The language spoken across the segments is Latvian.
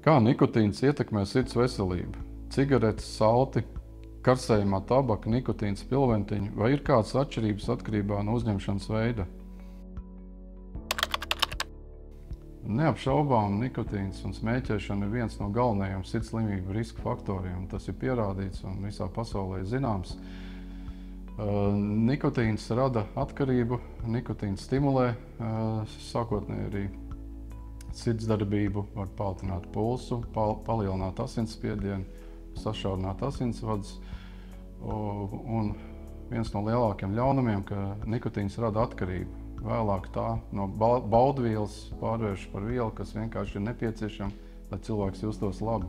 Kā nikotīns ietekmē sirds veselību? Cigaretes, salti, karsējumā tabaka, nikotīns, pilventiņi, vai ir kādas atšķirības atkarībā no uzņemšanas veida? Neapšaubām nikotīns un smēķēšana ir viens no galvenajiem sirds slimību riska faktoriem. Tas ir pierādīts un visā pasaulē zināms. Nikotīns rada atkarību, nikotīns stimulē sākotnēji arī sirdsdarbību, var pātrināt pulsu, palielināt asinsspiedienu, sašaurināt asinsvadus. Un viens no lielākiem ļaunumiem, ka nikotīns rada atkarību. Vēlāk tā no baudvielas pārvērš par vielu, kas vienkārši ir nepieciešama, lai cilvēks justos labi.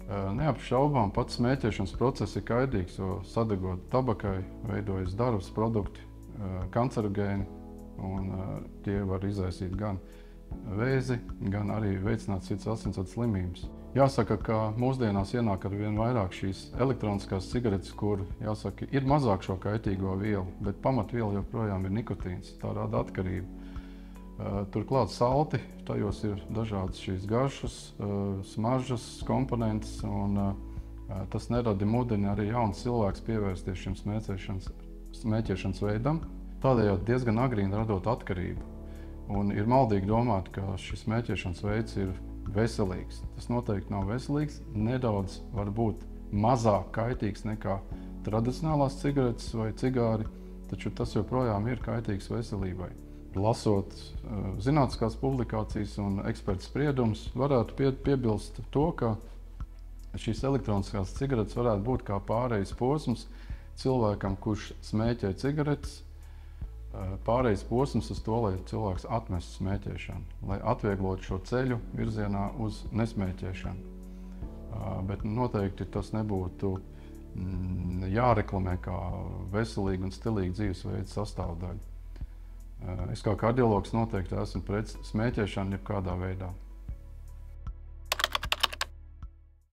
Neapšaubām pats smēķēšanas process ir kaitīgs, jo sadegot tabakai veidojas darbs produkti, kancerogēni, un tie var izraisīt gan vēzi, gan arī veicināt sirds asinsvadu slimības. Jāsaka, ka mūsdienās ienāk ar vien vairāk šīs elektroniskās cigaretes, kur, jāsaka, ir mazāk šo kaitīgo vielu, bet pamatviela joprojām ir nikotīns. Tā rada atkarību. Turklāt salti, tajos ir dažādas šīs garšas, smaržas, komponentes, un tas neradi mudina arī jauns cilvēks pievērsties šim smēķēšanas veidam, tādējādi diezgan agrīni radot atkarību. Un ir maldīgi domāt, ka šis smēķēšanas veids ir veselīgs. Tas noteikti nav veselīgs, nedaudz varbūt mazāk kaitīgs nekā tradicionālās cigaretes vai cigāri, taču tas joprojām ir kaitīgs veselībai. Lasot zinātniskās publikācijas un ekspertu spriedumus, varētu piebilst to, ka šīs elektroniskās cigaretes varētu būt kā pārejas posms cilvēkam, kurš smēķē cigaretes, pārejas posms uz to, lai cilvēks atmestu smēķēšanu, lai atvieglotu šo ceļu virzienā uz nesmēķēšanu. Bet noteikti tas nebūtu jāreklamē kā veselīga un stilīga dzīvesveida sastāvdaļa. Es kā kardiologs noteikti esmu pret smēķēšanu jebkādā veidā.